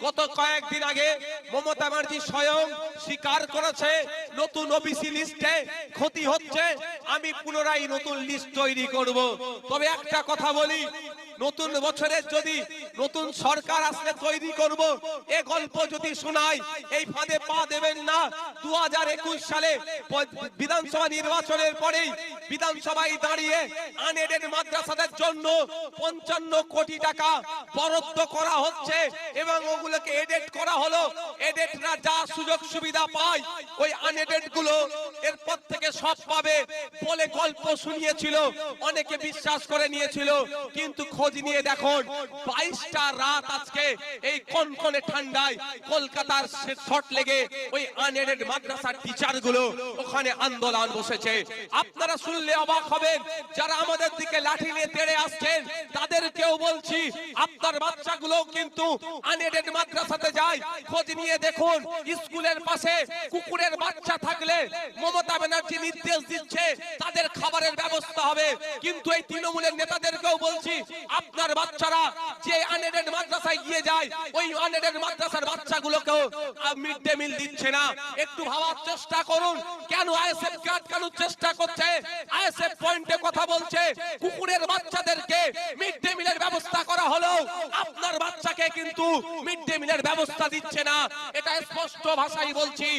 গত কয়েকদিন আগে মমতা ব্যানার্জি স্বয়ং স্বীকার করেছে নতুন ওবিসি লিস্টে ক্ষতি হচ্ছে, আমি পুনরায় নতুন লিস্ট তৈরি করব। তবে একটা কথা বলি, নতুন বছরের যদি নতুন সরকার আসলে তৈরি করব, এই গল্প যদি শোনাই এই ফাঁদে পা দেবেন না। 2021 সালে বিধানসভা নির্বাচনের পরেই বিধানসভায় দাঁড়িয়ে আনএডেড মাদ্রাসাদের জন্য 55 কোটি টাকা বরাদ্দ করা হচ্ছে এবং ওগুলোকে এডেড করা হলো। এডেডরা যা সুযোগ সুবিধা পায় ওই আনএডেড গুলো এরপর থেকে সব পাবে বলে গল্প শুনিয়েছিল, অনেকে বিশ্বাস করে নিয়েছিল। কিন্তু খোঁজ নিয়ে দেখুন 22টা রাত আজকে এই কনকনে ঠান্ডায় কলকাতার শর্ট লেগে ওই আনএডেড মাদ্রাসার টিচার গুলো ওখানে আন্দোলন বসেছে। আপনারা শুনলে অবাক হবেন, যারা আমাদের দিকে লাঠি নিয়ে তেড়ে আসছেন তাদেরকেও বলছি আপনার বাচ্চাগুলো কিন্তু আনএডেড মাদ্রাসাতে যায়। খোঁজ নিয়ে দেখুন স্কুলের পাশে কুকুরের বাচ্চা থাকলে মমতা ব্যানার্জি নির্দেশ দিচ্ছে তাদের খাবারের ব্যবস্থা হবে। কিন্তু এই তৃণমূলের নেতাদেরকেও বলছি আপনার বাচ্চারা যে আনএডেড মাদ্রাসায় গিয়ে যায় ওই আনএডেড মাদ্রাসার বাচ্চাগুলোকেও মিড ডে মিল দিচ্ছে না। একটু ভাবার চেষ্টা করুন, কেন আইএসএফ কে আটকানোর চেষ্টা করছে? আইএসএফ পয়েন্টে কথা বলছে কুকুরের বাচ্চাদেরকে মিড ডে মিলের ব্যবস্থা করা হলো, আপনার বাচ্চাকে কিন্তু মিড ডে মিলের ব্যবস্থা দিচ্ছে না। এটা স্পষ্ট ভাষায় বলছি।